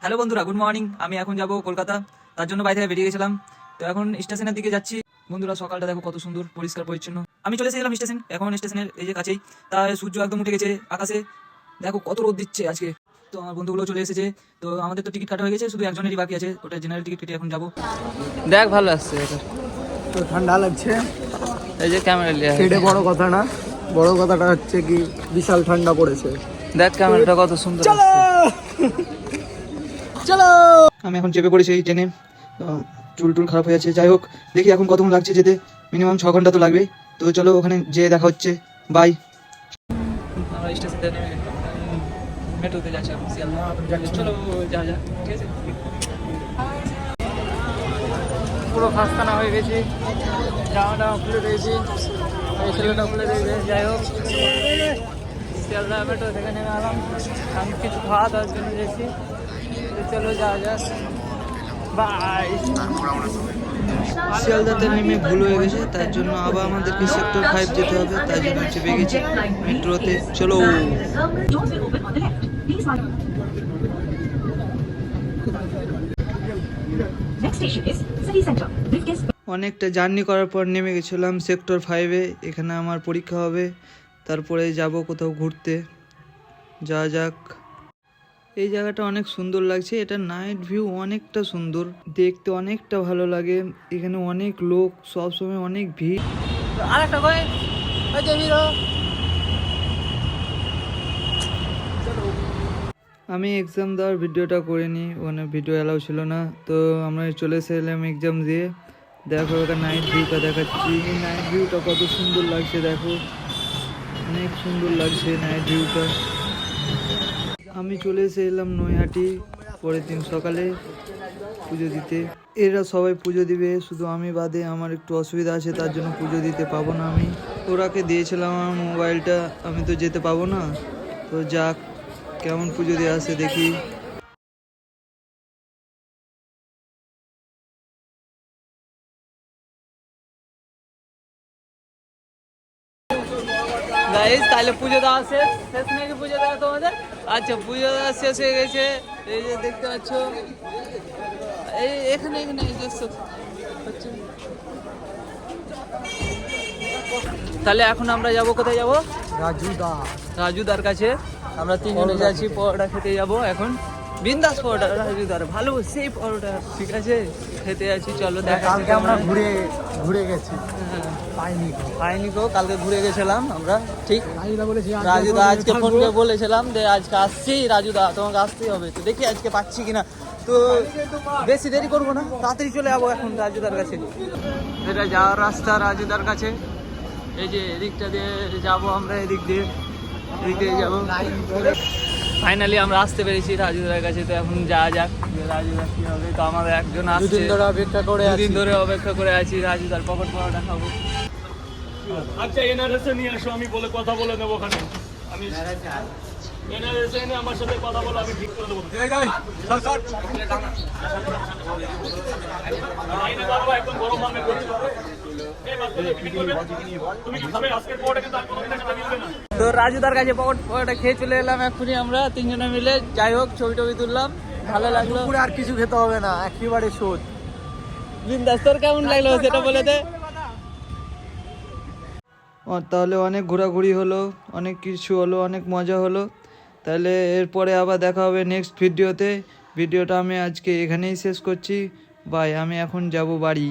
Hello বন্ধুরা, good morning. আমি এখন যাব কলকাতা, তার জন্য বাইরে থেকে বেরিয়ে গেছিলাম। তো এখন স্টেশনের দিকে যাচ্ছি। বন্ধুরা, সকালটা দেখো কত সুন্দর, পরিষ্কার পরিচ্ছন্ন। আমি চলে এসেছিলাম স্টেশন, এখন স্টেশনের এই যে কাছেই। তার সূর্য একদম উঠে গেছে আকাশে, দেখো কত রোদ দিচ্ছে আজকে। তো আমার বন্ধুগুলো চলে এসেছে। তো আমাদের তো টিকিট কাটা হয়ে গেছে, শুধু একজনেরই বাকি আছে, ওটা জেনারেল টিকিট কেটে এখন যাবো। দেখ ভালো আসছে এটা। তো ঠান্ডা লাগছে, এই যে ক্যামেরা লিয়া সেটা বড় কথা না, বড় কথাটা হচ্ছে কি বিশাল ঠান্ডা পড়েছে। দেখ ক্যামেরাটা কত সুন্দর চলো আসছে। চলো। আমি এখন চেপে পড়েছি এই ট্রেনে। চুল টুল খারাপ হয়ে আছে, যাই হোক দেখি এখন কতক্ষণ লাগছে যেতে। মিনিমাম 6 ঘন্টা তো লাগবে। তো চলো ওখানে যেয়ে দেখা হচ্ছে, বাই। আমরা স্টেশনে মেট্রোতে যাচ্ছি এখন শিয়ালদা। চলো যা যা, ঠিক আছে। পুরো খাস্তানা হয়ে গেছি, জামাটা খুলে দিয়েছি, এই ছেলেটা খুলে দিয়েছে। যাই হোক শিয়ালদা মেট্রো থেকে নেমে আলাম। আমি কিছু খাওয়া দাওয়ার জন্য গেছি। চলো যাওয়া যাক, বাই। শিয়ালদাতে নেমে ভুল হয়ে গেছে, তার জন্য আবার আমাদেরকে সেক্টর 5 যেতে হবে। তাই জন্য চেপে গেছি মেট্রোতে। চলো। Doors will open on the left. Please mind. Next station is City Center. Briefcase. অনেকটা জার্নি করার পর নেমে গেছিলাম সেক্টর 5-এ। এখানে আমার পরীক্ষা হবে, তারপরে যাব কোথাও ঘুরতে। যাওয়া যাক। এই জায়গাটা অনেক সুন্দর লাগছে, এটা নাইট ভিউ অনেকটা সুন্দর, দেখতে অনেকটা ভালো লাগে। এখানে অনেক লোক, সবসময় অনেক ভিড়। আরেকটা করে ওই যে হিরো। আমি এক্সাম দেওয়ার ভিডিওটা করিনি, ওখানে ভিডিও অ্যালাউ ছিল না। তো আমরা চলে এসেছিলাম এক্সাম দিয়ে। দেখো ওটা নাইট ভিউটা দেখাচ্ছি। নাইট ভিউটা কত সুন্দর লাগছে, দেখো অনেক সুন্দর লাগছে নাইট ভিউটা। আমি চলে এসেছিলাম নৈহাটি পরের দিন সকালে পুজো দিতে। এরা সবাই পুজো দিবে, শুধু আমি বাদে। আমার একটু অসুবিধা আছে, তার জন্য পুজো দিতে পাবো না আমি। ওরাকে দিয়েছিলাম আমার মোবাইলটা, আমি তো যেতে পাবো না। তো যাক, কেমন পুজো দিয়ে আসে দেখি। গাইস তাহলে পুজো দেওয়া শেষ শেষ নাকি পুজো দেওয়া তোমাদের? আচ্ছা, পুজো দেওয়া শেষ হয়ে গেছে। এই যে দেখতে পাচ্ছ, এই এখানে এখানে এই যে হচ্ছে। তাহলে এখন আমরা যাব কোথায় যাব? রাজুদার কাছে। আমরা তিনজনে যাচ্ছি পরোটা খেতে যাব এখন। বিন্দাস পরোটা, রাজুদার ভালো সেই পরোটা, ঠিক আছে, খেতে যাচ্ছি। চলো দেখা। কালকে আমরা ঘুরে গেছি, পাইনি গো, কালকে ঘুরে গেছিলাম আমরা, ঠিক। বলেছি রাজুদা আজকে ফোন করে বলেছিলাম যে আজকে আসছি রাজুদা, তোমাকে আসতেই হবে। তো দেখি আজকে পাচ্ছি কিনা। তো বেশি দেরি করবো না, তাড়াতাড়ি চলে যাবো এখন রাজুদার কাছে। এটা যাওয়ার রাস্তা রাজুদার কাছে। এই যে এদিকটা দিয়ে যাবো আমরা, এদিক দিয়ে যাবো। ফাইনালি আমরা আসতে পেরেছি রাজুদার কাছে। তো এখন যাওয়া যাক রাজুদা কি হবে। তো আমাদের একজন আসছে, দুদিন ধরে অপেক্ষা করে আছি। রাজুদার পকেট পরোটা খাবো। আচ্ছা, এনআরএস নিয়ে আসো, আমি বলে কথা বলে নেবো ওখানে। আমি এনআরএস এনে আমার সাথে কথা বলে আমি ঠিক করে দেবো। লাইনে দাঁড়াবো, একদম গরম হবে। তুমি কি খাবে আজকের পরে? কিন্তু আর কোনো টাকা মিলবে না। তো রাজুদার কাছে পকেট পরোটা খেয়ে চলে এলাম এক্ষুনি আমরা তিনজনে মিলে। যাই হোক ছবি টবি তুললাম, ভালো লাগলো। পুরো আর কিছু খেতে হবে না, একেবারে শোধ। বিন্দাস। তোর কেমন লাগলো সেটা বলে দে। তাহলে অনেক ঘোরাঘুরি হলো, অনেক কিছু হলো, অনেক মজা হলো। তাহলে এরপরে আবার দেখা হবে নেক্সট ভিডিওতে। ভিডিওটা আমি আজকে এখানেই শেষ করছি। বাই। আমি এখন যাব বাড়ি।